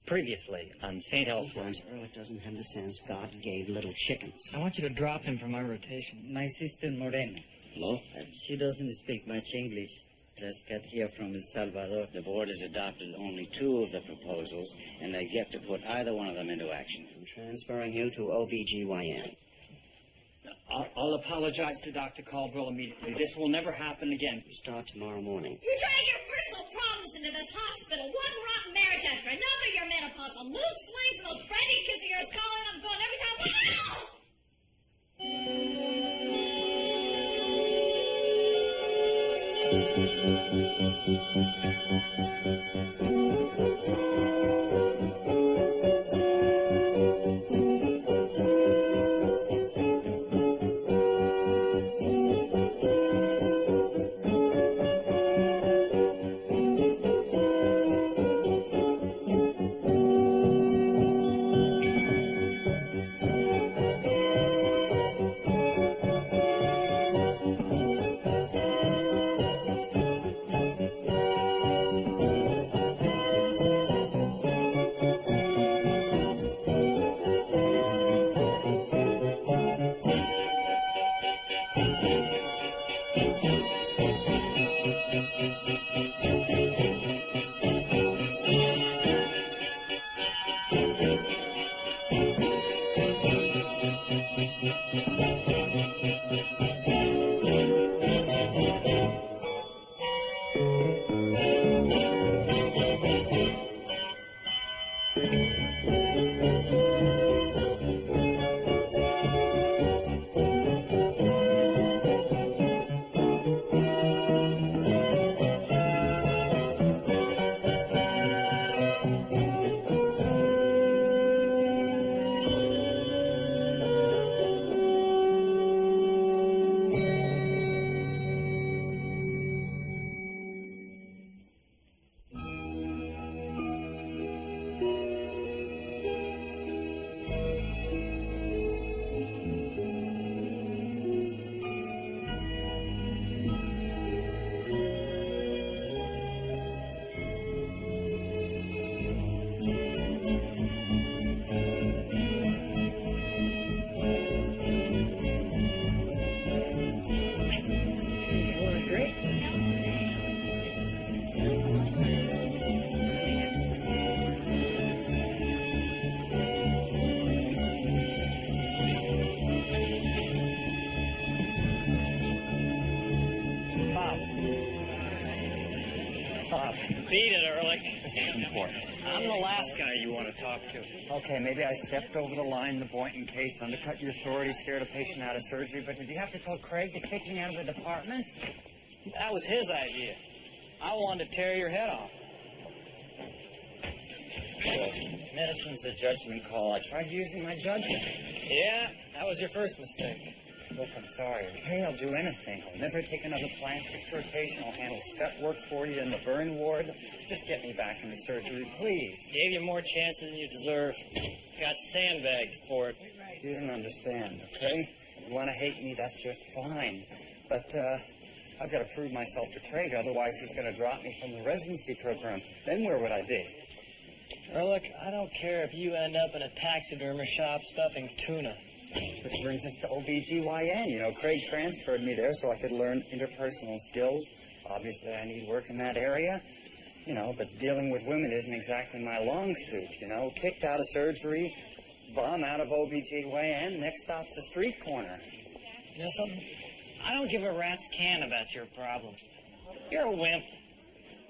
Previously on St. Elsewhere. Sometimes Ehrlich doesn't have the sense God gave little chickens. I want you to drop him from my rotation. My sister Morena. Hello? She doesn't speak much English. Just got here from El Salvador. The board has adopted only 2 of the proposals, and they've yet to put either one of them into action. I'm transferring you to OBGYN. I'll apologize to Dr. Caldwell immediately. This will never happen again. You start tomorrow morning. You drag your personal problems into this hospital. One rotten marriage after another. Your menopausal mood swings and those brandy kids of yours calling on the phone every time. Beat it, Ehrlich. This is important. I'm the last guy you want to talk to. Okay, maybe I stepped over the line in the Boynton case, undercut your authority, scared a patient out of surgery, but did you have to tell Craig to kick me out of the department? That was his idea. I wanted to tear your head off. Medicine's a judgment call. I tried using my judgment. Yeah, that was your first mistake. Look, I'm sorry, okay? I'll do anything. I'll never take another plastics rotation. I'll handle step work for you in the burn ward. Just get me back into surgery, please. Gave you more chances than you deserve. Got sandbagged for it. You didn't understand, okay? You want to hate me, that's just fine. But, I've got to prove myself to Craig, otherwise he's going to drop me from the residency program. Then where would I be? Ehrlich, I don't care if you end up in a taxidermy shop stuffing tuna. Which brings us to OBGYN. You know, Craig transferred me there so I could learn interpersonal skills. Obviously, I need work in that area. You know, but dealing with women isn't exactly my long suit, you know. Kicked out of surgery, bum out of OBGYN, next stop's the street corner. You know something? I don't give a rat's can about your problems. You're a wimp.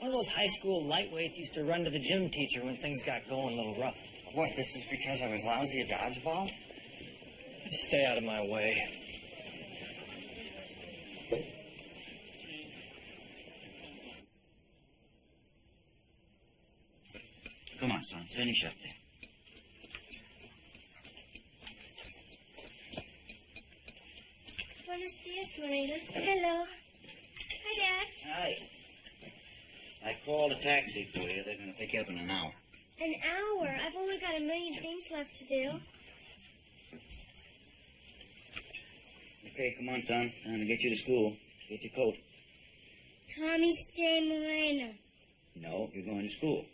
One of those high school lightweights used to run to the gym teacher when things got going a little rough. What, this is because I was lousy at dodgeball? Stay out of my way. Come on, son. Finish up there. Buenos dias, Morena. Hello. Hi, Dad. Hi. I called a taxi for you. They're going to pick you up in an hour. An hour? I've only got a million things left to do. Okay, come on, son. Time to get you to school. Get your coat. Tommy, stay, Morena. No, you're going to school.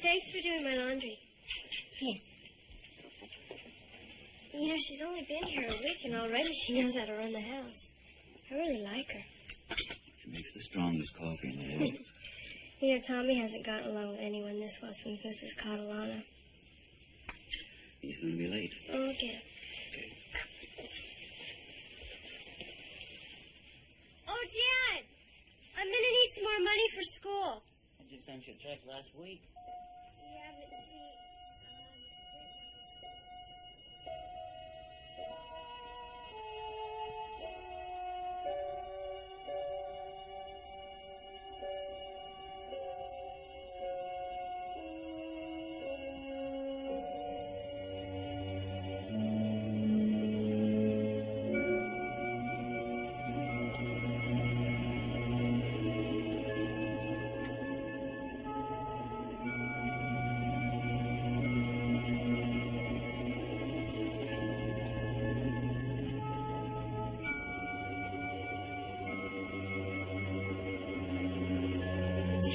thanks for doing my laundry. Yes. You know, she's only been here a week, and already she knows how to run the house. I really like her. She makes the strongest coffee in the world. You know, Tommy hasn't gotten along with anyone this well since Mrs. Catalana. He's going to be late. Oh, get him. Okay. Oh, Dad! I'm gonna need some more money for school. I just sent you a check last week. Yeah, but see...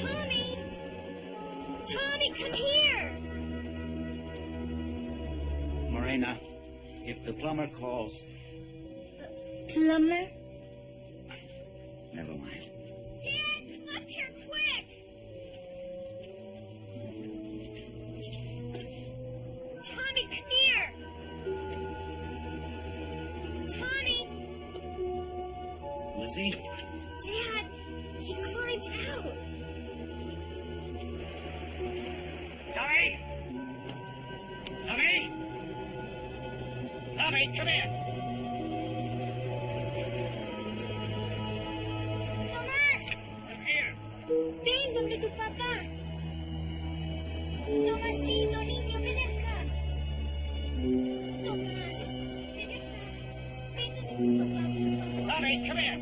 Tommy! Tommy, come here! Morena, if the plumber calls... Plumber? Never mind. Dad, come up here quick! Tommy, come here! Tommy! Lizzie? Dad, he climbed out. Tommy! Tommy! Tommy, come here! Tomás! Come here! Ven donde tu papá. Tomasito, niño, ven acá. Tomás, ven acá. Ven donde tu papá. Tommy, come here!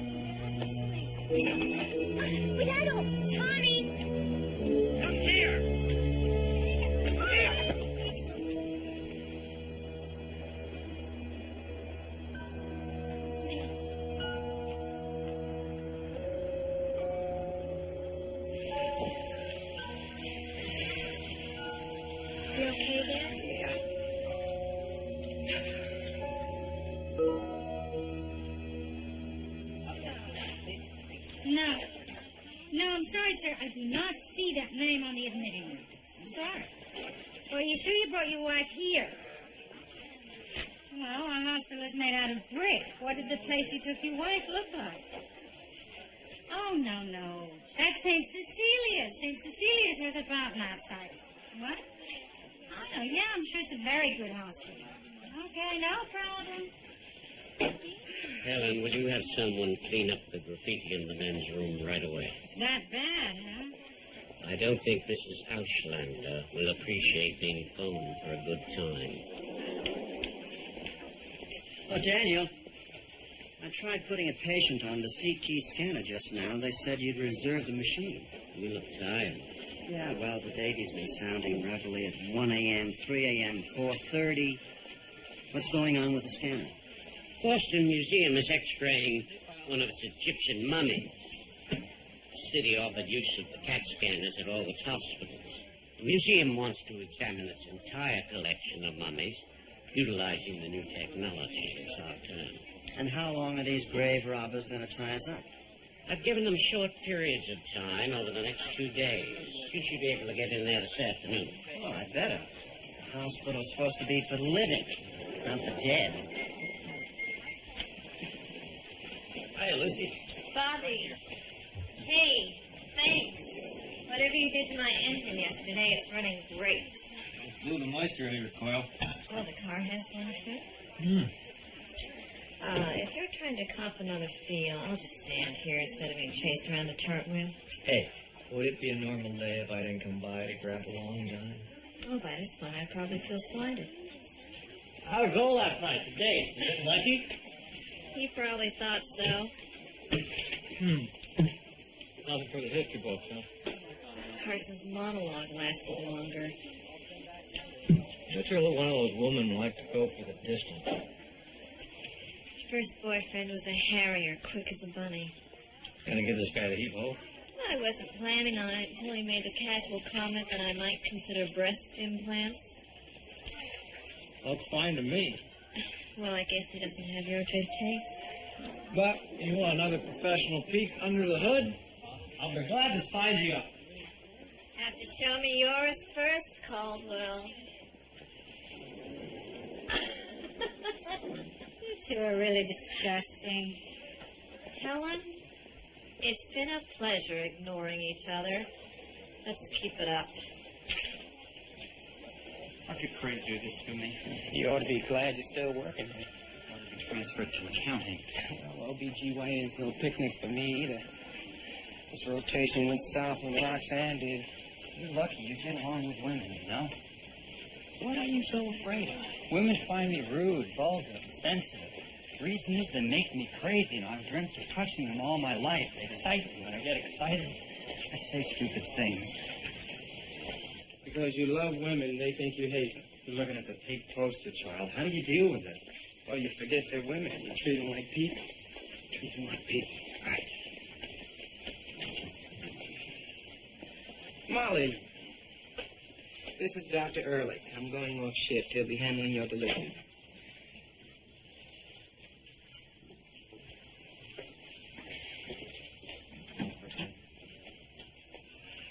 Cuidado, Tommy. Come here! Come here! Eso. You okay, Dad? No. No, I'm sorry, sir. I do not see that name on the admitting records. I'm sorry. Well, you sure you brought your wife here? Well, our hospital is made out of brick. What did the place you took your wife look like? Oh, no. That's St. Cecilia's. St. Cecilia's has a fountain outside. What? Oh, yeah, I'm sure it's a very good hospital. Okay, no problem. Helen, will you have someone clean up the graffiti in the men's room right away? That bad, huh? I don't think Mrs. Auslander will appreciate being phoned for a good time. Oh, Daniel, I tried putting a patient on the CT scanner just now. They said you'd reserve the machine. You look tired. Yeah, well, the baby's been sounding regularly at 1 a.m., 3 a.m., 4:30. What's going on with the scanner? Boston Museum is x-raying one of its Egyptian mummies. The city offered use of the CAT scanners at all its hospitals. The museum wants to examine its entire collection of mummies, utilizing the new technology. It's our turn. And how long are these grave robbers going to tie us up? I've given them short periods of time over the next 2 days. You should be able to get in there this afternoon. Oh, I better. The hospital's supposed to be for the living, not the dead. Hi, Lucy. Bobby. Hey, thanks. Whatever you did to my engine yesterday, it's running great. Blew the moisture out of your coil. Oh, the car has one, too? If you're trying to cop another feel, I'll just stand here instead of being chased around the turret wheel. Hey, would it be a normal day if I didn't come by to grab a long john? Oh, by this point, I'd probably feel slighted. How'd it go last night? The date? Was it lucky? You probably thought so. Nothing for the history books, huh? Carson's monologue lasted longer. Picture one of those women who like to go for the distance. First boyfriend was a harrier, quick as a bunny. Gonna give this guy the heat ho? I wasn't planning on it until he made the casual comment that I might consider breast implants. Looked fine to me. Well, I guess he doesn't have your good taste. But you want another professional peek under the hood? I'll be glad to size you up. Have to show me yours first, Caldwell. You two are really disgusting. Helen, it's been a pleasure ignoring each other. Let's keep it up. How could Craig do this to me? You ought to be glad you're still working here. I want to be transferred to accounting. Well, OBGYN is no picnic for me either. This rotation went south when Roxanne did. You're lucky you get along with women, you know? What are you so afraid of? Women find me rude, vulgar, insensitive. The reason is they make me crazy, and I've dreamt of touching them all my life. They excite me. When I get excited, I say stupid things. Because you love women, they think you hate them. You're looking at the pig poster child. How do you deal with it? Well, you forget they're women. You treat them like people. Treat them like people. Right. Molly, this is Dr. Ehrlich. I'm going off shift. He'll be handling your delivery.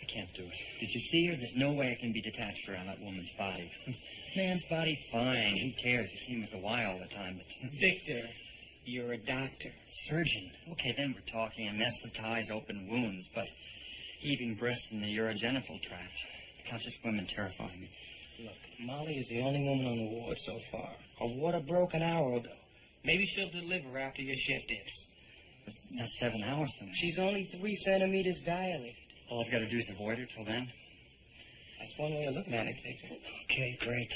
I can't do it. Did you see her? There's no way I can be detached around that woman's body. Man's body, fine. Who cares? You see him at the Y all the time, but... Victor, you're a doctor. Surgeon. Okay, then we're talking anesthetize open wounds, but heaving breasts in the urogenital tract. Conscious women terrify me. Look, Molly is the only woman on the ward so far. Her water broke an hour ago. Maybe she'll deliver after your shift ends. But that's 7 hours from now. She's only 3 centimeters dilated. All I've got to do is avoid her till then? That's one way of looking at it, Victor. Okay, great.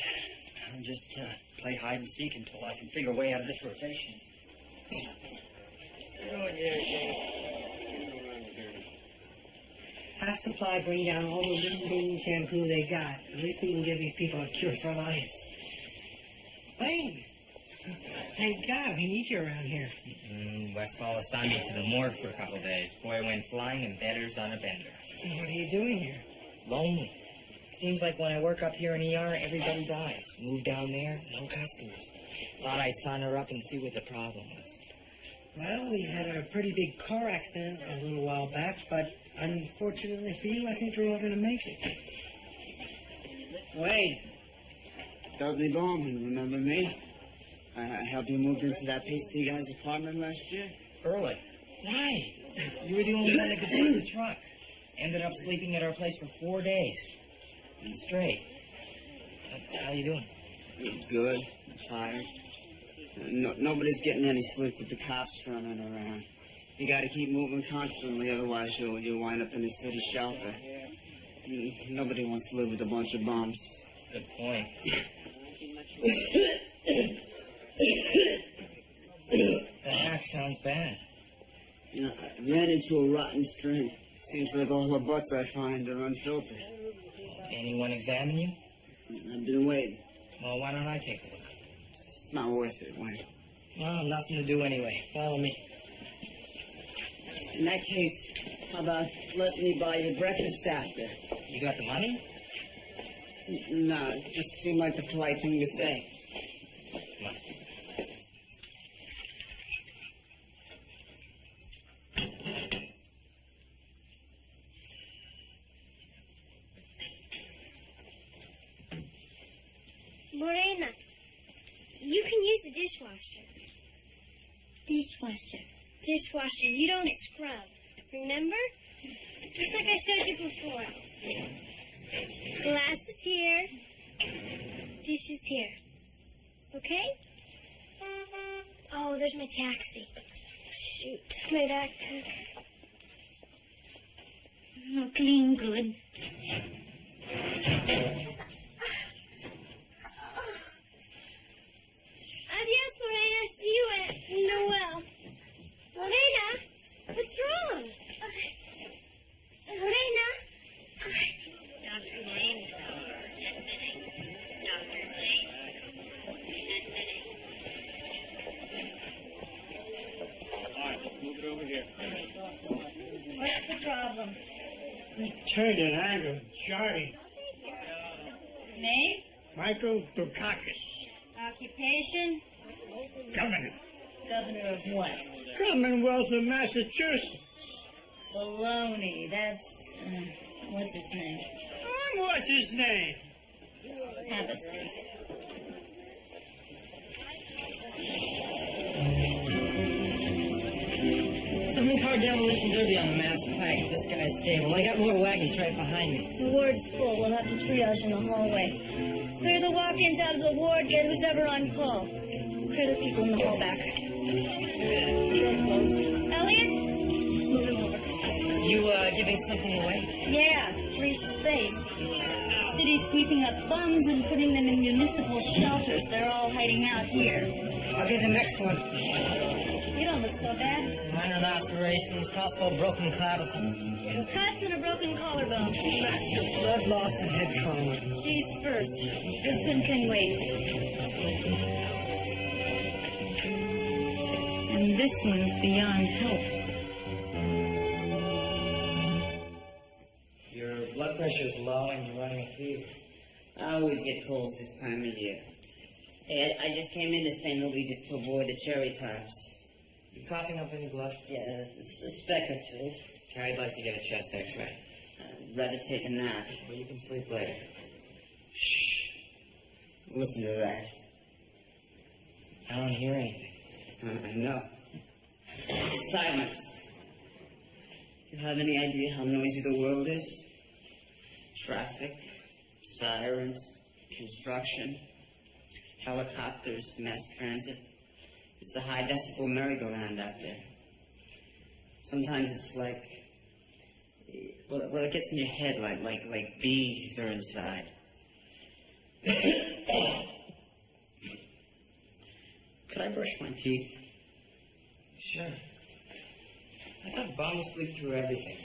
I'll just play hide and seek until I can figure a way out of this rotation. Have supply bring down all the little baby shampoo they got. At least we can give these people a cure for lice. Wayne! Thank God, we need you around here. Westfall assigned me to the morgue for a couple days. Boy went flying and bedder's on a bender. What are you doing here? Lonely. Seems like when I work up here in ER, everybody dies. Move down there, no customers. Thought I'd sign her up and see what the problem was. Well, we had a pretty big car accident a little while back, but unfortunately for you, I think we're all going to make it. Wait. Dudley Bowman, remember me? I helped you move into that pasty guy's apartment last year. Early. Right. You were the only one that could drive the truck. Ended up sleeping at our place for 4 days. Straight. How you doing? Good. Tired. Nobody's getting any sleep with the cops running around. You gotta keep moving constantly, otherwise you'll wind up in a city shelter. Nobody wants to live with a bunch of bums. Good point. The hack sounds bad. I ran into a rotten string. Seems like all the butts I find are unfiltered. Anyone examine you? I've been waiting. Well, why don't I take a look? It's not worth it, Wayne. Well, nothing to do anyway. Follow me. In that case, how about let me buy you breakfast after? You got the money? No, it just seemed like the polite thing to say. Come on. Morena, you can use the dishwasher. Dishwasher. Dishwasher. You don't scrub. Remember? Just like I showed you before. Glass is here. Dish is here. Okay? Oh, there's my taxi. Shoot, my backpack. Oh, clean good. Adios, Morena. See you at Noel. Morena, what's wrong? Morena. Dr. Lane, admitting. Dr. Lane, admitting. All right, let's move it over here. What's the problem? turned an angle. Johnny. Name? Michael Dukakis. Occupation? Governor. Governor of what? Commonwealth of Massachusetts. Baloney. That's, what's his name? What's his name? Have a seat. Some car demolition derby on the Mass Pike. This guy's stable. I got more wagons right behind me. The ward's full. We'll have to triage in the hallway. Clear the walk-ins out of the ward. Get who's ever on call. Clear the people in the hall back. Elliot? Let's move him over. You, giving something away? Yeah, free space. City's sweeping up bums and putting them in municipal shelters. They're all hiding out here. I'll get the next one. You don't look so bad. Minor lacerations, possible broken clavicle. Cuts and a broken collarbone. Massive blood loss and head trauma. She's first. This one can wait. And this one's beyond help. Your blood pressure's low and you're running a fever. I always get colds this time of year. Hey, I just came into St. Louis just to avoid the cherry tops. You coughing up any blood? Yeah, it's a speck or two. Okay, I'd like to get a chest x-ray. I'd rather take a nap. Well, you can sleep later. Shh. Listen to that. I don't hear anything. I know. Silence. You have any idea how noisy the world is? Traffic, sirens, construction, helicopters, mass transit. It's a high decibel merry-go-round out there. Sometimes it's like, well, it gets in your head like bees are inside. Could I brush my teeth? Sure. I thought Bob would sleep through everything.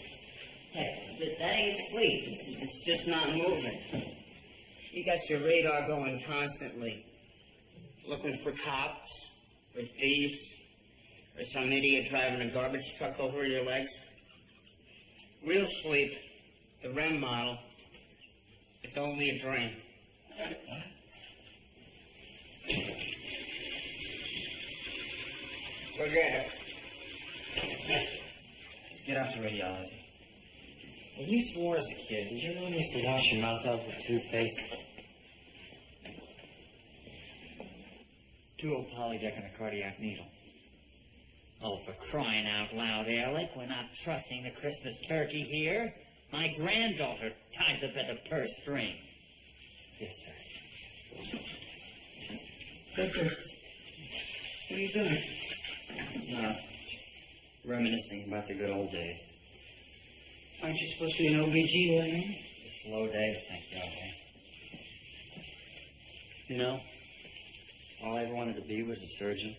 Hey, that ain't sleep. It's just not moving. You got your radar going constantly, looking for cops, or thieves, or some idiot driving a garbage truck over your legs. Real sleep, the REM model, it's only a dream. Forget it. Let's get out to radiology. When you swore as a kid, did your mom used to wash your mouth out with toothpaste? 2-0 polydeck and a cardiac needle. Oh, for crying out loud, Alec, we're not trusting the Christmas turkey here. My granddaughter ties up at the purse string. Yes, sir. Doctor, what are you doing? Reminiscing about the good old days. Aren't you supposed to be an OBGYN? It's a slow day, thank God, eh? You know, all I ever wanted to be was a surgeon.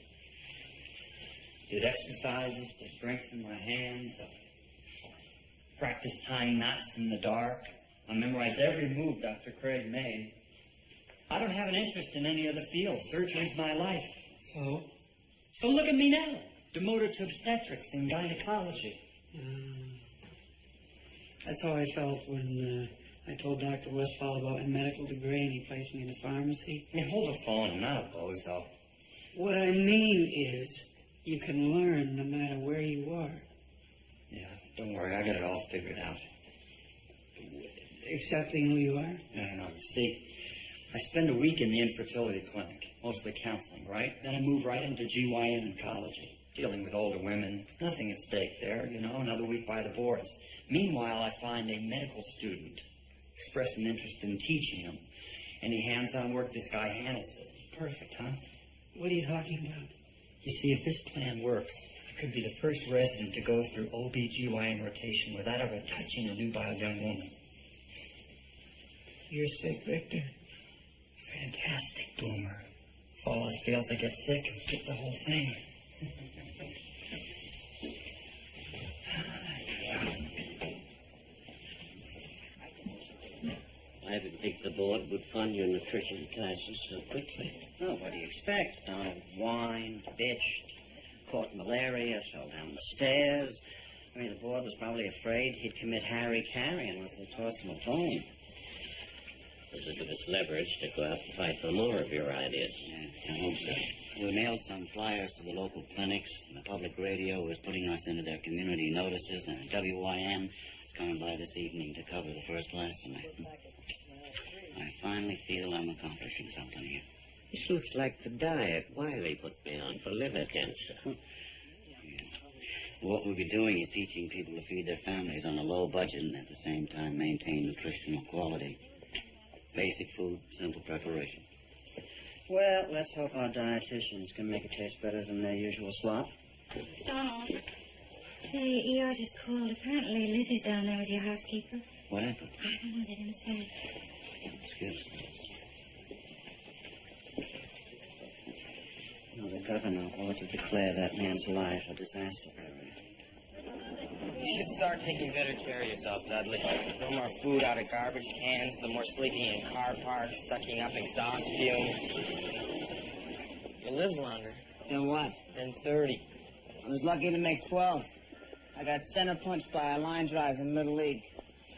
Did exercises to strengthen my hands. Practiced tying knots in the dark. I memorized every move Dr. Craig made. I don't have an interest in any other field. Surgery's my life. So look at me now. Demoted to obstetrics and gynecology. That's how I felt when I told Dr. Westphal about my medical degree and he placed me in a pharmacy. Hey, hold the phone. I'm not a bozo. What I mean is, you can learn no matter where you are. Yeah, don't worry. I got it all figured out. Accepting who you are? No. You see, I spend a week in the infertility clinic, mostly counseling, right? Then I move right into GYN oncology, dealing with older women. Nothing at stake there, you know, another week by the boards. Meanwhile, I find a medical student, express an interest in teaching him. Any hands-on work, this guy handles it. It's perfect, huh? What are you talking about? You see, if this plan works, I could be the first resident to go through OB/GYN rotation without ever touching a nubile young woman. You're sick, Victor. Fantastic, Boomer. If all else fails, I get sick and skip the whole thing. I didn't think the board would fund your nutrition classes so quickly. Oh, what do you expect? Donald whined, bitched, caught malaria, fell down the stairs, I mean, the board was probably afraid he'd commit harry-carry unless they tossed him a bone. This will give us leverage to go out and fight for more of your ideas. Yeah, I hope so. We mailed some flyers to the local clinics, and the public radio is putting us into their community notices, and WYM is coming by this evening to cover the first lesson. I finally feel I'm accomplishing something here. This looks like the diet Wiley put me on for liver cancer. What we'll be doing is teaching people to feed their families on a low budget and at the same time maintain nutritional quality. Basic food, simple preparation. Well, let's hope our dietitians can make it taste better than their usual slop. Donald, the ER just called. Apparently Lizzie's down there with your housekeeper. What happened? I don't know, they didn't say. Excuse me. No, the governor ought to declare that man's life a disaster area. You should start taking better care of yourself, Dudley. No more food out of garbage cans, no more sleeping in car parks, sucking up exhaust fumes. You live longer. Then what? Than 30. I was lucky to make 12. I got center punched by a line drive in Little League.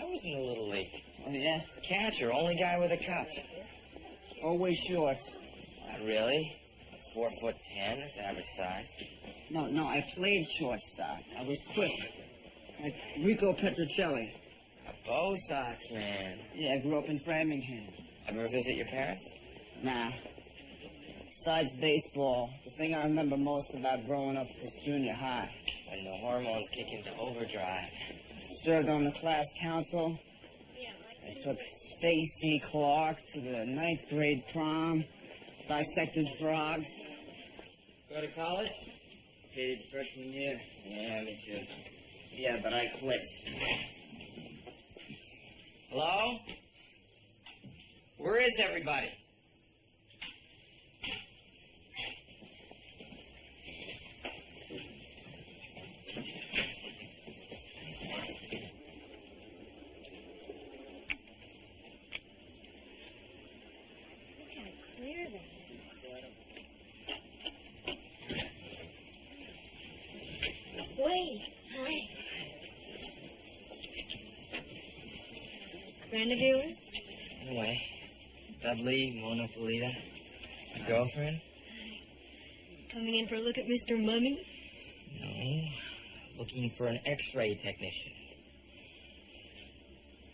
I was in the Little League. Oh, yeah? Catcher, only guy with a cup. Always short. Not really. 4'10" is average size. No, I played shortstop. I was quick. Like Rico Petrocelli. A Bo Sox man. Yeah, I grew up in Framingham. Ever visit your parents? Nah. Besides baseball, the thing I remember most about growing up was junior high. When the hormones kick into overdrive. Served on the class council. I took Stacy Clark to the 9th grade prom. Dissected frogs. Go to college? Hated freshman year. Yeah, me too. Yeah, but I quit. Hello? Where is everybody? Wait, hi. Friend of yours? Anyway, Dudley, Mona Polita, my girlfriend? Coming in for a look at Mr. Mummy? No, looking for an X-ray technician.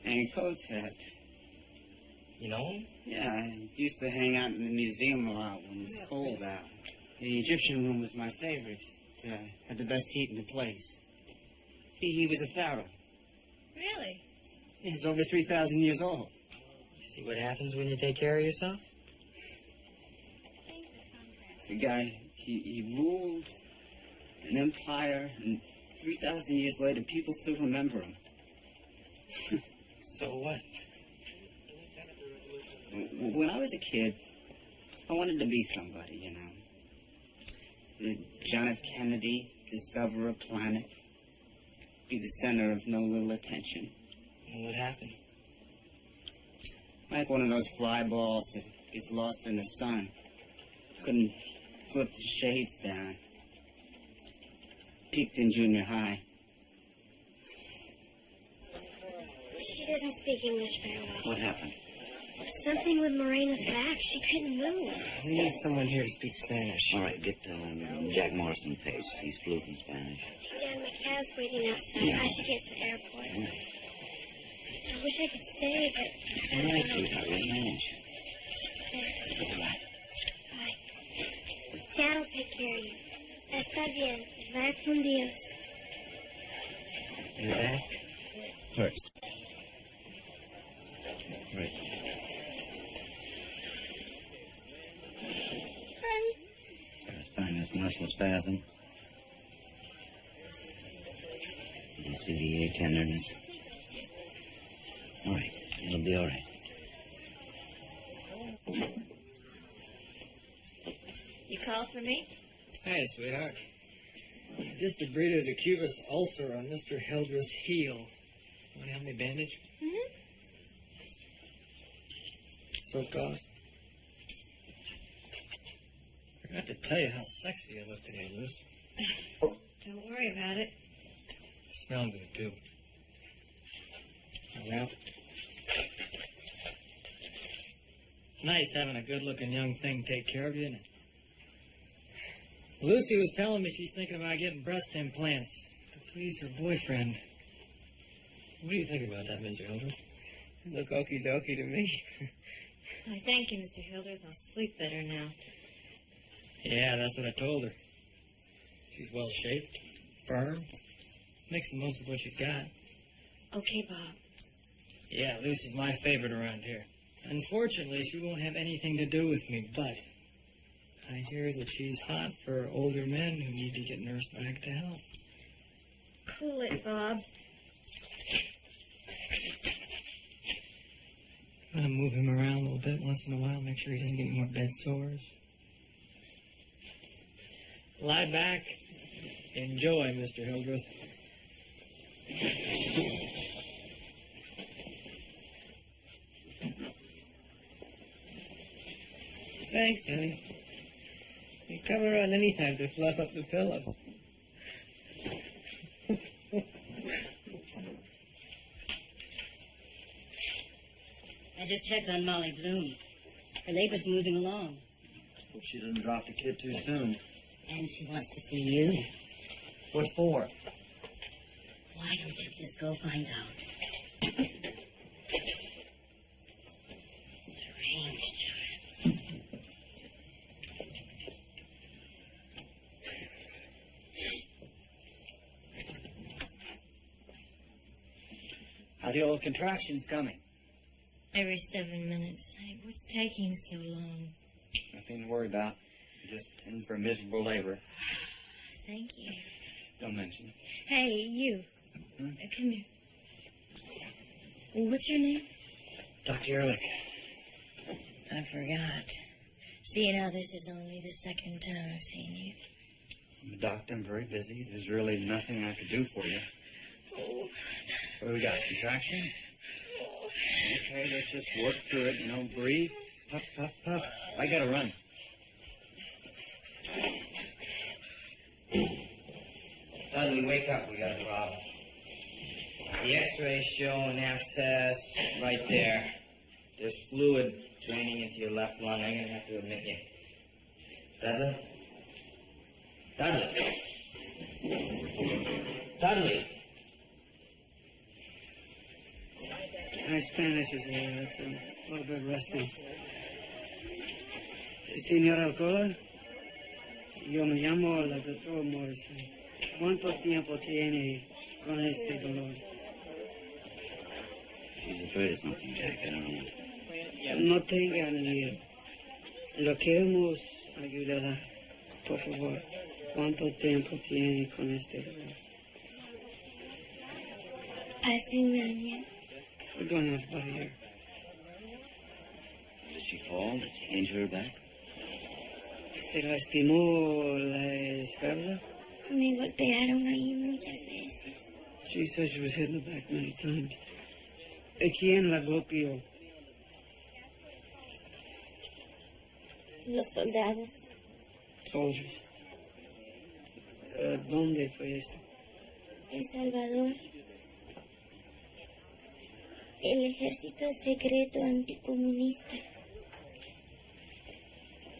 And Kotep. You know him? Yeah, I used to hang out in the museum a lot when it was cold out. The Egyptian room was my favorite. It had the best heat in the place. He was a pharaoh. Really? He's over 3,000 years old. You see what happens when you take care of yourself? The guy, he ruled an empire, and 3,000 years later, people still remember him. So what? When I was a kid, I wanted to be somebody, you know. John F. Kennedy, discover a planet, be the center of no little attention. And what happened? Like one of those fly balls that gets lost in the sun. Couldn't flip the shades down. Peaked in junior high. She doesn't speak English very well. What happened? Something with Morena's back. She couldn't move. We need someone here to speak Spanish. All right, get Jack Morrison Pace. He's fluent in Spanish. Hey, Dad, my cab's waiting outside. I should get to the airport. I wish I could stay, but... All right, sweetheart, we'll manage. Goodbye. Bye. Dad will take care of you. Está bien. Vaya con Dios. Your back? Hurts. Right. Spinous muscle spasm. You can see the ear tenderness. All right, it'll be all right. You called for me? Hi, sweetheart. Just debrided a cubus ulcer on Mr. Hildreth's heel. Want to help me bandage? Mm-hmm. So it cost. Forgot to tell you how sexy you look today, Liz. Don't worry about it. Smell good, too. Well, nice having a good-looking young thing take care of you, isn't it? Lucy was telling me she's thinking about getting breast implants to please her boyfriend. What do you think about that, Mr. Hildreth? Look okie dokie to me. Why, thank you, Mr. Hildreth. I'll sleep better now. Yeah, that's what I told her. She's well-shaped, firm, makes the most of what she's got. Okay, Bob. Yeah, Lucy's my favorite around here. Unfortunately, she won't have anything to do with me, but I hear that she's hot for older men who need to get nursed back to health. Cool it, Bob. I'm gonna move him around a little bit once in a while, make sure he doesn't get any more bed sores. Lie back. Enjoy, Mr. Hildreth. Thanks, honey. You come around any time to fluff up the pillow. I just checked on Molly Bloom. Her labor's moving along. Hope she didn't drop the kid too soon. And she wants to see you. What for? Why don't you just go find out? Strange child. How the old contraction's coming? Every 7 minutes. Hey, what's taking so long? Nothing to worry about. Just in for miserable labor. Thank you. Don't mention it. Hey, you. Come here. What's your name? Dr. Ehrlich. I forgot. See, now this is only the second time I've seen you. I'm a doctor. I'm very busy. There's really nothing I could do for you. Oh. What do we got? Contraction? Okay, let's just work through it. You know, breathe. Puff, puff, puff. I gotta run. Dudley, wake up. We got a problem. The x-ray's showing abscess right there. There's fluid draining into your left lung. I'm going to have to admit you. Dudley? Dudley? Dudley? My Spanish is it's a little bit rusty. Señor Alcola, yo me llamo la doctora Morrison. ¿Cuánto tiempo tiene con este dolor? She's afraid of something, Jack. I don't know. No tenga miedo. Lo queremos ayudarla. Por favor, ¿cuánto tiempo tiene con este dolor? Hace un año. We're going off about a year. Did she fall? Did she injure her back? ¿Se lastimó la espalda? Me golpearon ahí muchas veces. She said she was hit in the back many times. ¿Quién la golpeó? Los soldados. Soldiers. ¿Dónde fue esto? El Salvador. El ejército secreto anticomunista.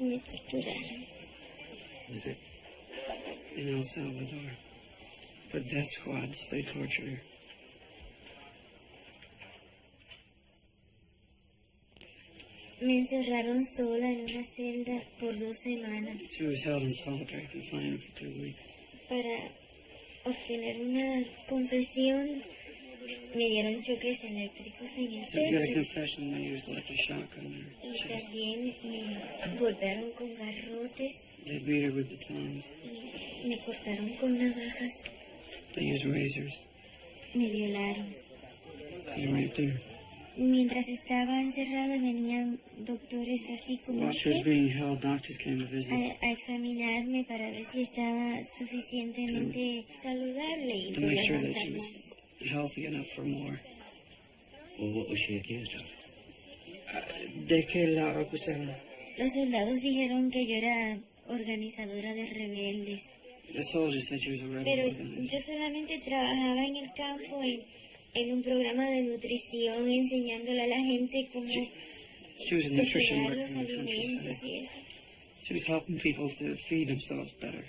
Me torturaron. Is it? In El Salvador. The death squads, they tortured her. Me encerraron sola en una celda por 2 semanas She was held in solitary confinement for 2 weeks. para obtener una confesión. Me dieron choques eléctricos en el To get a pecho confession, they used electroshock on her y chest. también me golpearon con garrotes They beat her with batons. y me cortaron con navajas. They used razors. Me violaron. They raped her. Mientras estaba encerrada venían doctores así como While she was usted being held, doctors came to visit. a examinarme para ver si estaba suficientemente saludable y To make podía sure that avanzar she más. was healthy enough for more. Well, what was she accused of? ¿De qué la acusaron? Los soldados dijeron que yo era organizadora de rebeldes. The soldier said she was a rebel. Pero yo solamente trabajaba en el campo, en un programa de nutrición, enseñándole a la gente cómo She was a nutrition preparar worker los in the alimentos countryside. y eso. She was helping people to feed themselves better.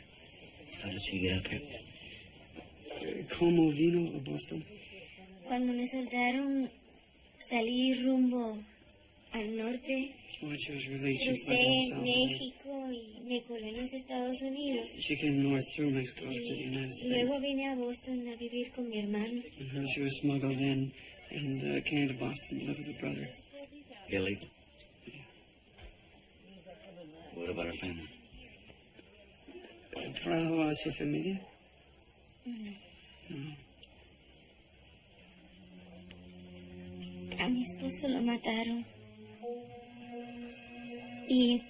How did she get up here? ¿Cómo vino a Boston? Cuando me soltaron, salí rumbo al norte, When she was released, she fled crucé down south. México y me colé en los Estados Unidos. She came north through Mexico to the United Y luego States. vine a Boston a vivir con mi hermano. She was smuggled in and came to Boston to live with her brother. Billy? What about her family? ¿Trajo a su familia? No. No. A mi esposo lo mataron. Y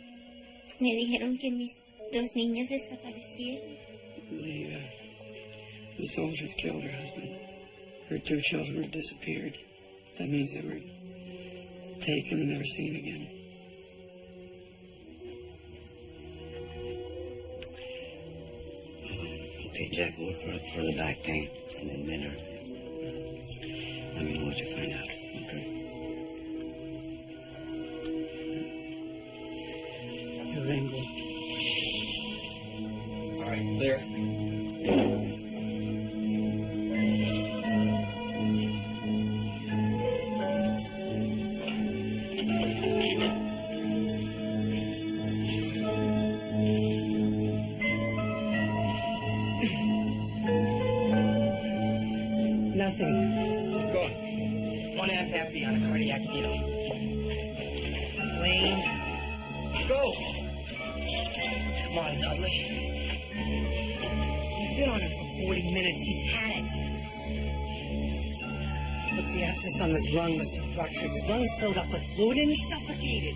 me dijeron que mis 2 niños desaparecieron. The soldiers killed her husband. Her 2 children were disappeared. That means they were taken and never seen again. Okay, Jack, we'll look for the back pain and then Minner. Let me know what you find out. Okay. Yo vengo. All right, clear. Nothing. Good. 1 amp happy on a cardiac needle. Wayne. Go! Come on, Dudley. You've been on it for 40 minutes. He's had it. Look, the abscess on his lung must have ruptured. His lungs filled up with fluid and he's suffocated.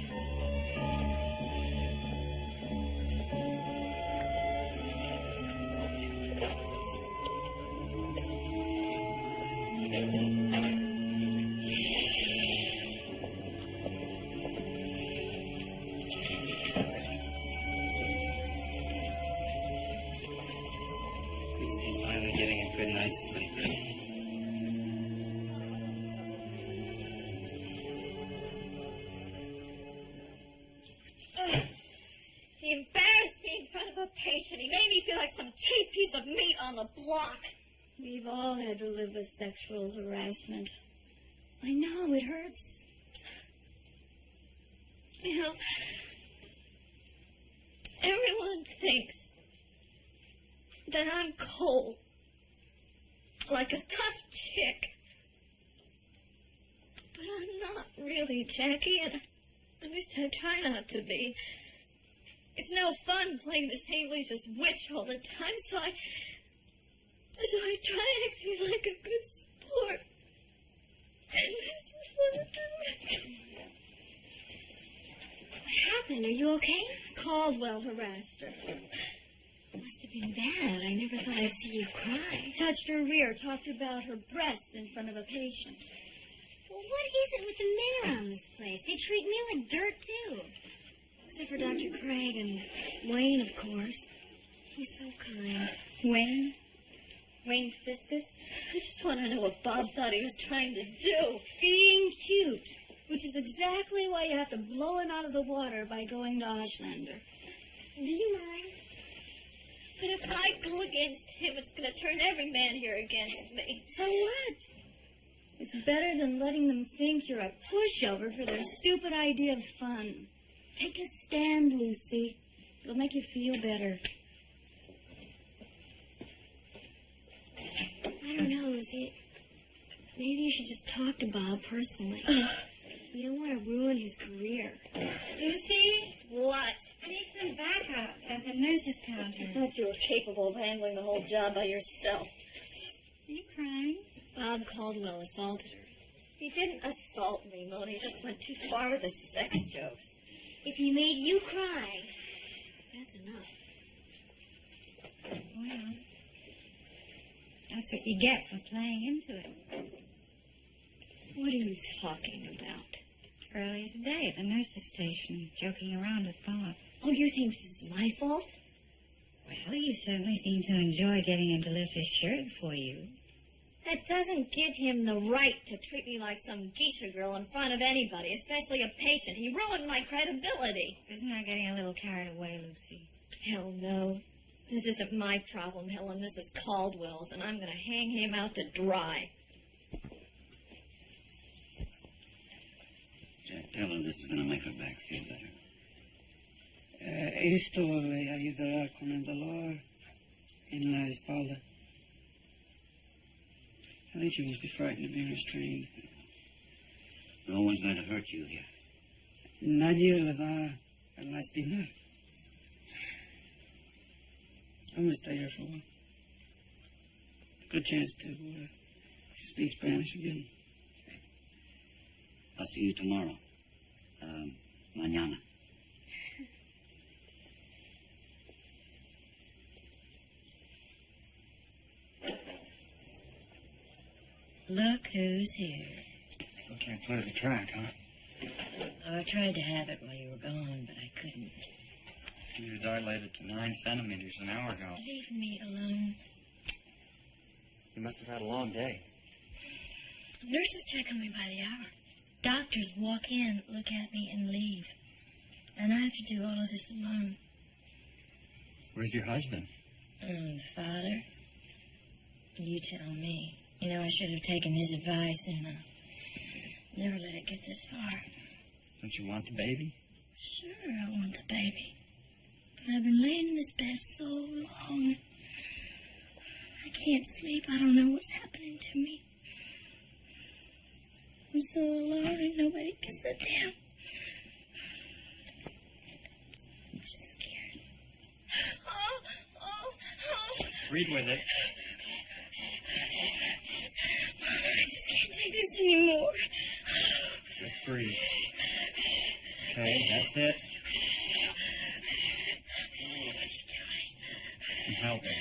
He's finally getting a good night's sleep. He embarrassed me in front of a patient. He made me feel like some cheap piece of meat on the block. We've all had to live with sexual harassment. I know, it hurts. You know, everyone thinks that I'm cold, like a tough chick. But I'm not really, Jackie, and at least I try not to be. It's no fun playing the St. Lucia's witch all the time, so I try acting like a good sport. And this is what What happened? Are you okay? Caldwell harassed her. Must have been bad. I never thought I'd see you cry. Touched her rear, talked about her breasts in front of a patient. Well, what is it with the men around this place? They treat me like dirt, too. Except for Dr. Craig and Wayne, of course. He's so kind. Wayne? Wayne Fiscus? I just want to know what Bob thought he was trying to do. Being cute. Which is exactly why you have to blow him out of the water by going to Aushlander. Do you mind? But if I go against him, it's going to turn every man here against me. So what? It's better than letting them think you're a pushover for their stupid idea of fun. Take a stand, Lucy. It'll make you feel better. I don't know, Lucy. Maybe you should just talk to Bob personally. You don't want to ruin his career. Lucy? What? I need some backup at the nurse's counter. I thought you were capable of handling the whole job by yourself. Are you crying? Bob Caldwell assaulted her. He didn't assault me, Mona. He just went too far with the sex jokes. If he made you cry, that's enough. Well, that's what you get for playing into it. What are you talking about? Earlier today at the nurse's station, joking around with Bob. Oh, you think this is my fault? Well, you certainly seem to enjoy getting him to lift his shirt for you. That doesn't give him the right to treat me like some geisha girl in front of anybody, especially a patient. He ruined my credibility. Isn't that getting a little carried away, Lucy? Hell no. This isn't my problem, Helen. This is Caldwell's, and I'm going to hang him out to dry. Jack, tell her this is going to make her back feel better. Esto le ayudará con el dolor en la espalda. I think she must be frightened of being restrained. No one's going to hurt you here. Nadie le va a lastimar. I'm going to stay here for a while. Good chance to speak Spanish again. I'll see you tomorrow. Mañana. Look who's here. Still can't clear the track, huh? Oh, I tried to have it while you were gone, but I couldn't. You dilated to 9 centimeters an hour ago. Leave me alone. You must have had a long day. Nurses check on me by the hour. Doctors walk in, look at me, and leave. And I have to do all of this alone. Where's your husband? The father. You tell me. You know, I should have taken his advice and never let it get this far. Don't you want the baby? Sure, I want the baby. But I've been laying in this bed so long. I can't sleep. I don't know what's happening to me. I'm so alone and nobody can sit down. I'm just scared. Oh. Read with it. I just can't take this anymore. Just breathe. Okay, that's it. What are you doing? I'm helping.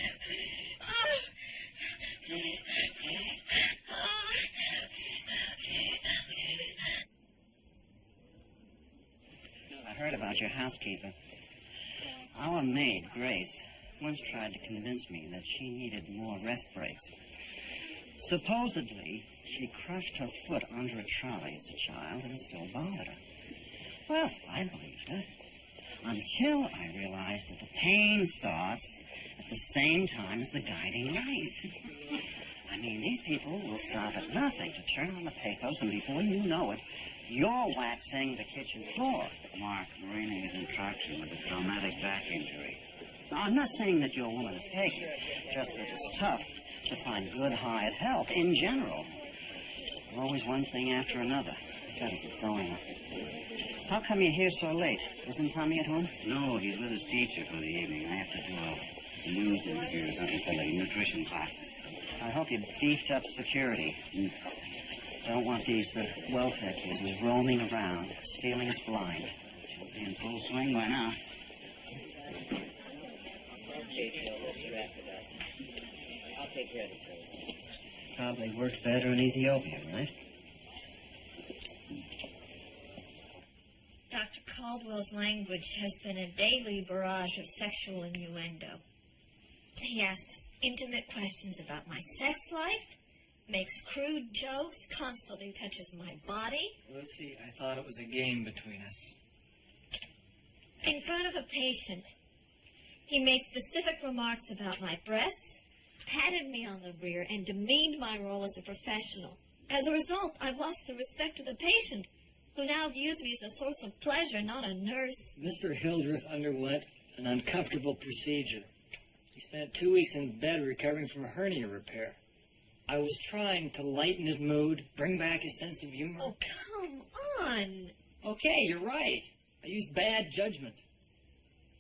I heard about your housekeeper. Our maid, Grace, once tried to convince me that she needed more rest breaks. Supposedly, she crushed her foot under a trolley as a child and it still bothered her. Well, I believed her. Until I realized that the pain starts at the same time as the guiding light. I mean, these people will stop at nothing to turn on the pathos, and before you know it, you're waxing the kitchen floor. Mark, Marina is in traction with a traumatic back injury. Now, I'm not saying that your woman is faking, just that it's tough to find good hired help in general. Always one thing after another. Gotta get going. How come you're here so late? Isn't Tommy at home? No, he's with his teacher for the evening. I have to do a news interview or something for the nutrition classes. I hope you beefed up security. Don't want these welfare cases roaming around, stealing us blind. Should be in full swing by now. I'll take care of it. Probably worked better in Ethiopia, right? Dr. Caldwell's language has been a daily barrage of sexual innuendo. He asks intimate questions about my sex life, makes crude jokes, constantly touches my body. Lucy, I thought it was a game between us. In front of a patient, he made specific remarks about my breasts, patted me on the rear, and demeaned my role as a professional. As a result, I've lost the respect of the patient, who now views me as a source of pleasure, not a nurse. Mr. Hildreth underwent an uncomfortable procedure. He spent 2 weeks in bed recovering from a hernia repair. I was trying to lighten his mood, bring back his sense of humor. Oh, come on. Okay, you're right. I used bad judgment.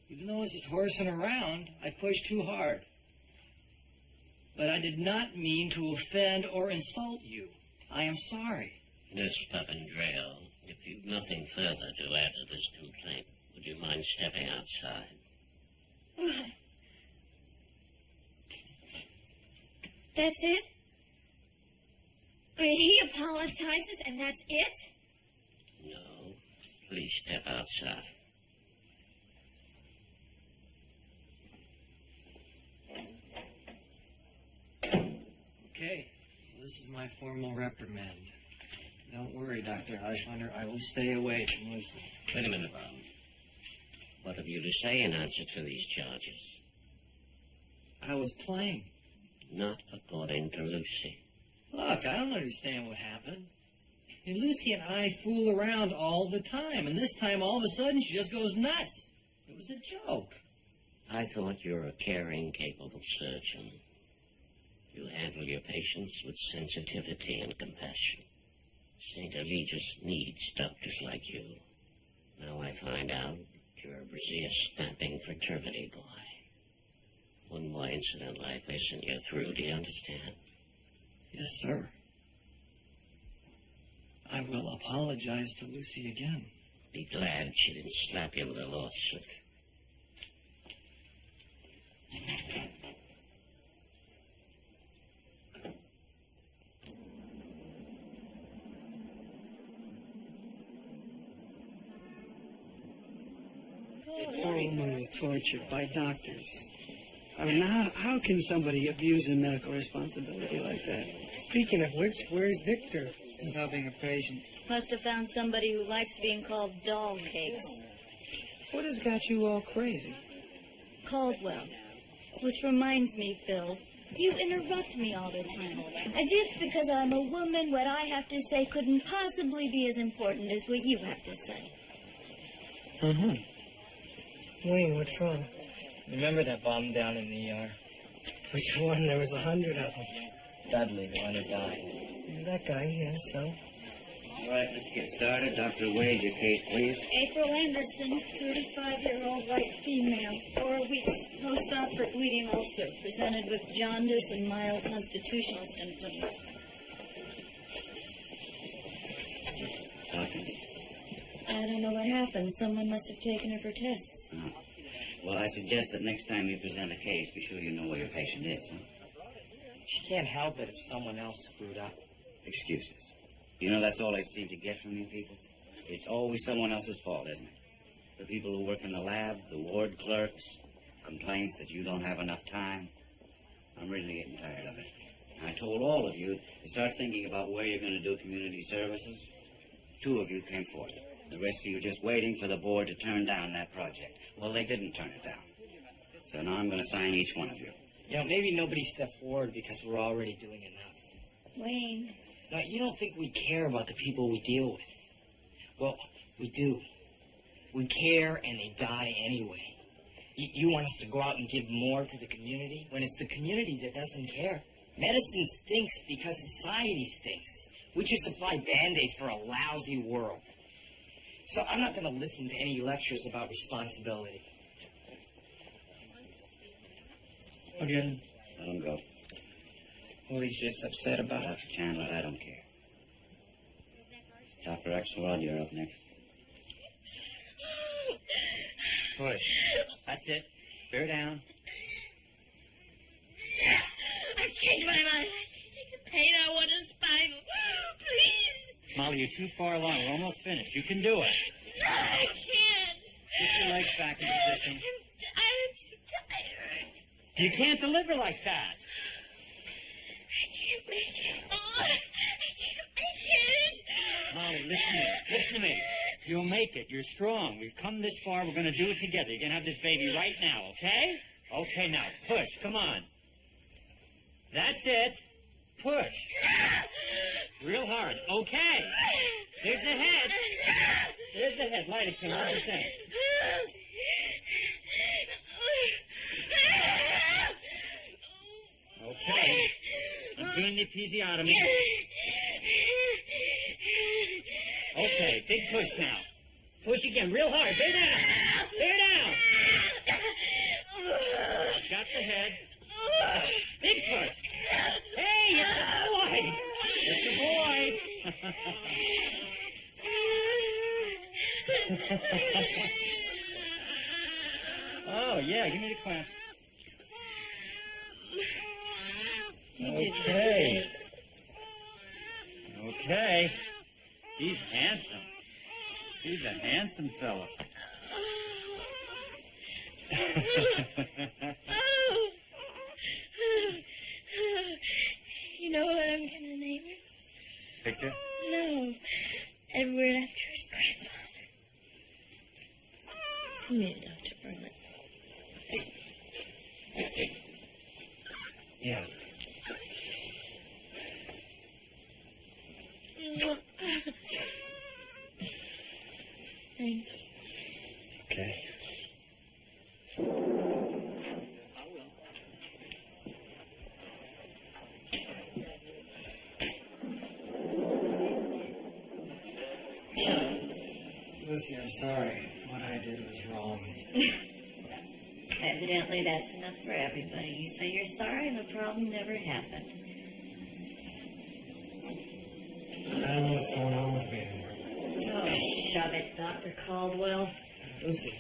Even though I was just horsing around, I pushed too hard. But I did not mean to offend or insult you. I am sorry. Nurse Papandreou, if you've nothing further to add to this complaint, would you mind stepping outside? What? That's it? I mean, he apologizes and that's it? No. Please step outside. Okay, so this is my formal reprimand. Don't worry, Dr. Eichleiner, I will stay away from Lucy. Wait a minute, Bob. What have you to say in answer to these charges? I was playing. Not according to Lucy. Look, I don't understand what happened. And Lucy and I fool around all the time, and this time all of a sudden she just goes nuts. It was a joke. I thought you were a caring, capable surgeon. You handle your patients with sensitivity and compassion. St. Eligius needs doctors like you. Now I find out you're a brassiere snapping fraternity boy. One more incident like this and you're through, do you understand? Yes, sir. I will apologize to Lucy again. Be glad she didn't slap you with a lawsuit. The poor woman was tortured by doctors. I mean, how can somebody abuse a medical responsibility like that? Speaking of which, where's Victor? He's helping a patient. Must have found somebody who likes being called doll cakes. What has got you all crazy? Caldwell. Which reminds me, Phil, you interrupt me all the time. As if because I'm a woman, what I have to say couldn't possibly be as important as what you have to say. Wayne, what's wrong? Remember that bomb down in the ER? Which one? There was 100 of them. Dudley, the one who died. Yeah, that guy, yeah, so? All right, let's get started. Dr. Wade, your case, please. April Anderson, 35-year-old white female, 4 weeks post-op for bleeding ulcer, presented with jaundice and mild constitutional symptoms. Doctor? I don't know what happened. Someone must have taken her for tests. Oh. Well, I suggest that next time you present a case, be sure you know where your patient is, huh? She can't help it if someone else screwed up. Excuses. You know, that's all I seem to get from you people. It's always someone else's fault, isn't it? The people who work in the lab, the ward clerks, complaints that you don't have enough time. I'm really getting tired of it. I told all of you to start thinking about where you're going to do community services. 2 of you came forth. The rest of you just waiting for the board to turn down that project. Well, they didn't turn it down. So now I'm going to sign each one of you. You know, maybe nobody stepped forward because we're already doing enough. Wayne. Now, you don't think we care about the people we deal with. Well, we do. We care and they die anyway. You want us to go out and give more to the community when it's the community that doesn't care? Medicine stinks because society stinks. We just supply Band-Aids for a lousy world. So I'm not going to listen to any lectures about responsibility. Again. Let him go. Well, he's just upset about it. Dr. Chandler, I don't care. Dr. Axelrod, you're up next. Push. That's it. Bear down. I've changed my mind. I can't take the pain. I want a spinal. Please. Molly, you're too far along. We're almost finished. You can do it. No, I can't. Get your legs back in position. I'm too tired. You can't deliver like that. I can't make it. Oh, I can't make it. Molly, listen to me. Listen to me. You'll make it. You're strong. We've come this far. We're going to do it together. You're going to have this baby right now, okay? Okay, now, push. Come on. That's it. Push. Real hard. Okay. There's the head. There's the head. Light it, Kim. 100%. Okay. I'm doing the episiotomy. Okay, big push now. Push again, real hard. Bear down. Bear down. Got the head. Big push. Hey, it's a boy. It's a boy. Oh, yeah, give me the clamp. Okay. Okay. He's handsome. He's a handsome fellow. You know what I'm gonna name her? Victor? No. Edward after his grandfather. Come here, Dr. Burnett. Yeah. Thank you. Okay. Lucy, I'm sorry. What I did was wrong. Evidently, that's enough for everybody. You say you're sorry and the problem never happened. I don't know what's going on with me anymore. Oh, shove it, Dr. Caldwell. Lucy.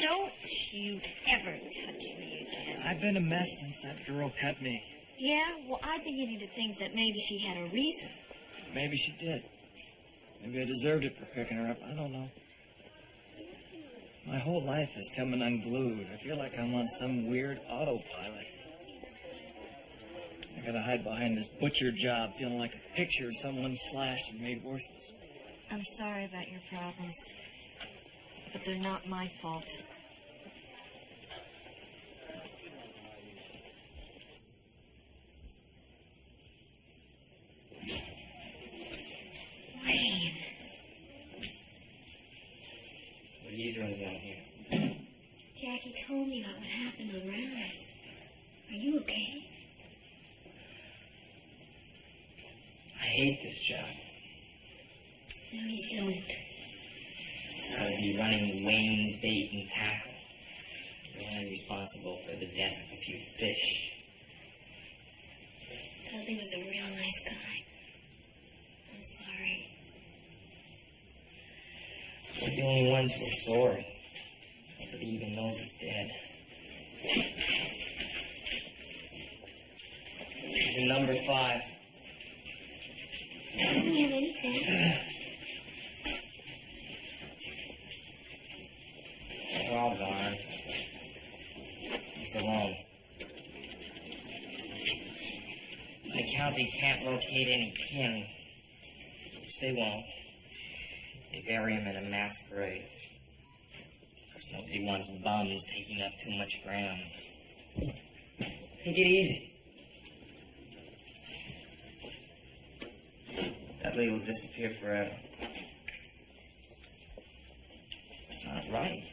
Don't you ever touch me again. I've been a mess since that girl cut me. Yeah, well, I'm beginning to think that maybe she had a reason. Maybe she did. Maybe I deserved it for picking her up. I don't know. My whole life is coming unglued. I feel like I'm on some weird autopilot. I gotta hide behind this butcher job, feeling like a picture someone slashed and made worthless. I'm sorry about your problems, but they're not my fault. Wayne. What are you doing down here? Jackie told me about what happened with Rise. Are you okay? I hate this job. No, you don't. I'd be running Wayne's bait and tackle. You're only responsible for the death of a few fish. Dudley was a real nice guy. I'm sorry. We're the only ones who are sorry. Nobody even knows he's dead. He's in number 5. I don't have anything. They're all gone. He's alone. The county can't locate any kin, which they won't. They bury him in a mass grave. Because nobody wants bums taking up too much ground. Take it easy. Dudley will disappear forever. It's not right.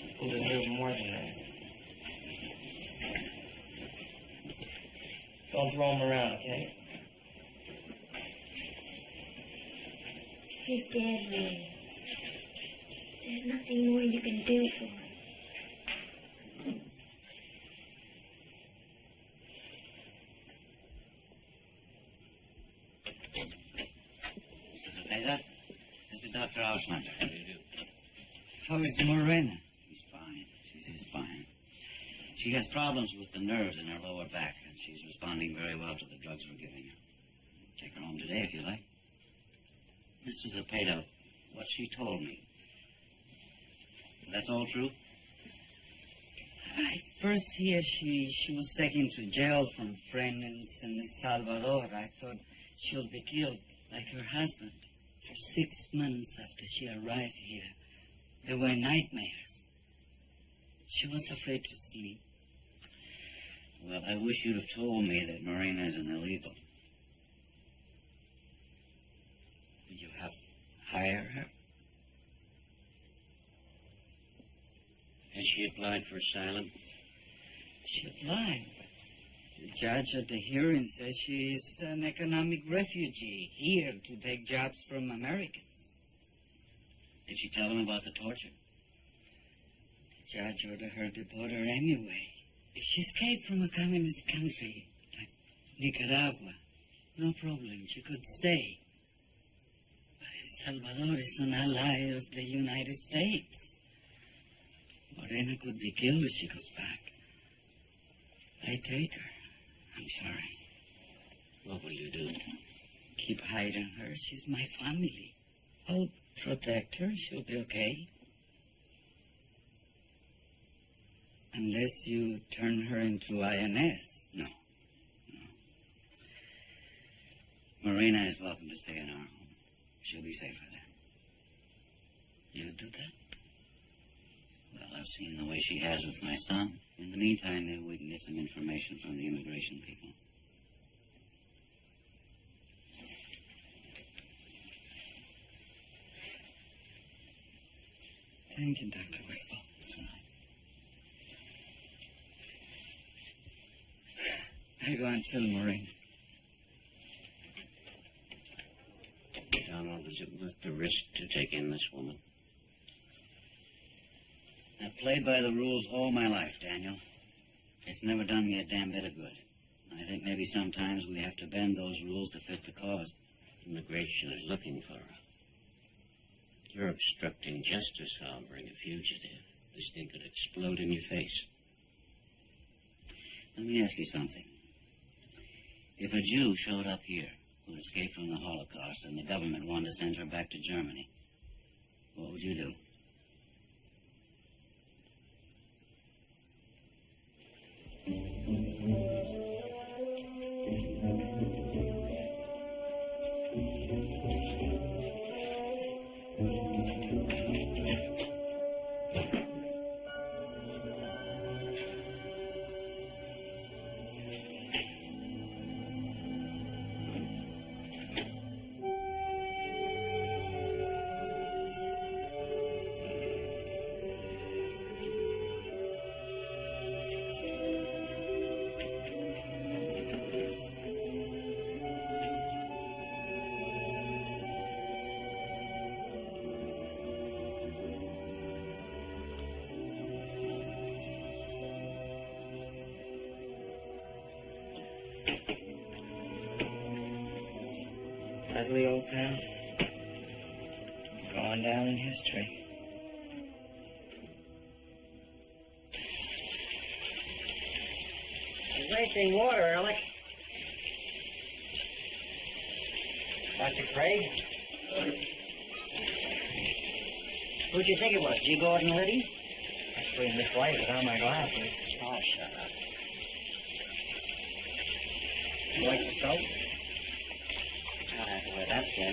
People deserve more than that. Don't throw him around, okay? He's dead, Wayne. There's nothing more you can do for him. Mrs. Veda, this is Dr. Auslander. How do you do? How is Morena? She's fine. She's fine. She has problems with the nerves in her lower back, and she's responding very well to the drugs we're giving her. Take her home today if you like. Mr. Zepeda, what she told me. That's all true? I first hear she was taken to jail from friends in El Salvador. I thought she'll be killed like her husband. For 6 months after she arrived here, there were nightmares. She was afraid to sleep. Well, I wish you'd have told me that Morena is an illegal. Would you have hired her? Has she applied for asylum? She applied, but the judge at the hearing says she is an economic refugee here to take jobs from Americans. Did she tell him about the torture? The judge ordered her deported anyway. If she escaped from a communist country like Nicaragua, no problem, she could stay. But El Salvador is an ally of the United States. Morena could be killed if she goes back. I take her. I'm sorry. What will you do? Keep hiding her. She's my family. I'll protect her. She'll be okay. Unless you turn her into INS. No. Marina is welcome to stay in our home. She'll be safer there. You'll do that? Well, I've seen the way she has with my son. In the meantime, maybe we can get some information from the immigration people. Thank you, Dr. Westphal. That's all right. I go and tell Maureen. Donald, is it worth the risk to take in this woman? I've played by the rules all my life, Daniel. It's never done me a damn bit of good. I think maybe sometimes we have to bend those rules to fit the cause. Immigration is looking for her. You're obstructing justice, harboring a fugitive. This thing could explode in your face. Let me ask you something. If a Jew showed up here who'd escaped from the Holocaust and the government wanted to send her back to Germany, what would you do? Dudley, old pal, going down in history. There's racing water, Alec. Dr. Craig? Who'd you think it was, G. Gordon Liddy? That's pretty this light without my glasses. Oh, shut up. You like the soap? I'll have to wear that skin.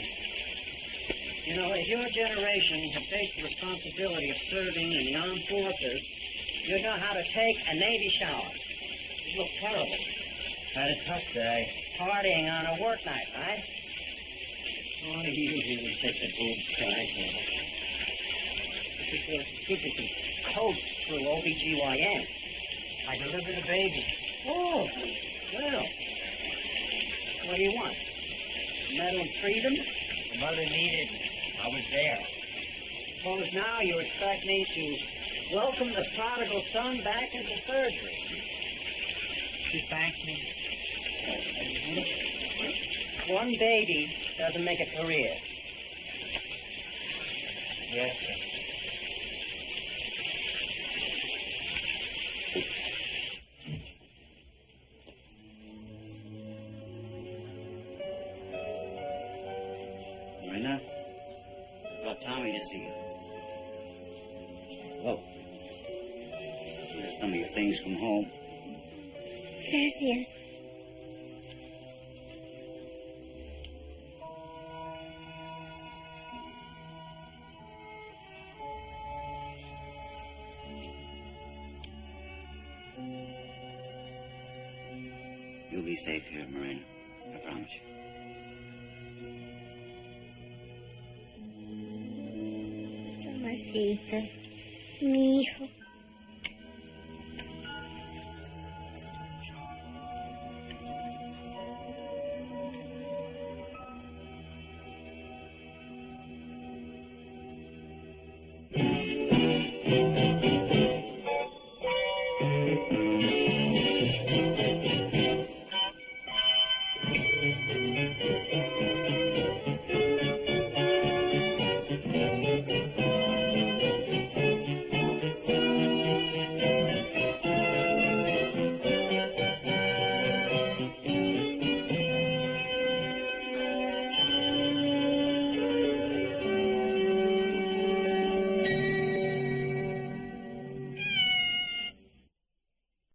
You know, if your generation had faced the responsibility of serving in the armed forces, you'd know how to take a Navy shower. You look terrible. Had a tough day. Partying on a work night, right? Oh, you really take the boob side. Keep it coast through OBGYN. I delivered a baby. Oh, well. What do you want? Medal of Freedom? The mother needed me. I was there. Suppose now you expect me to welcome the prodigal son back into surgery. You thank me. One baby doesn't make a career. Yes, sir. Marina, I brought Tommy to see you. Oh. Here's some of your things from home. Gracias. You'll be safe here, Marina. I promise you. Mamacita, mi hijo.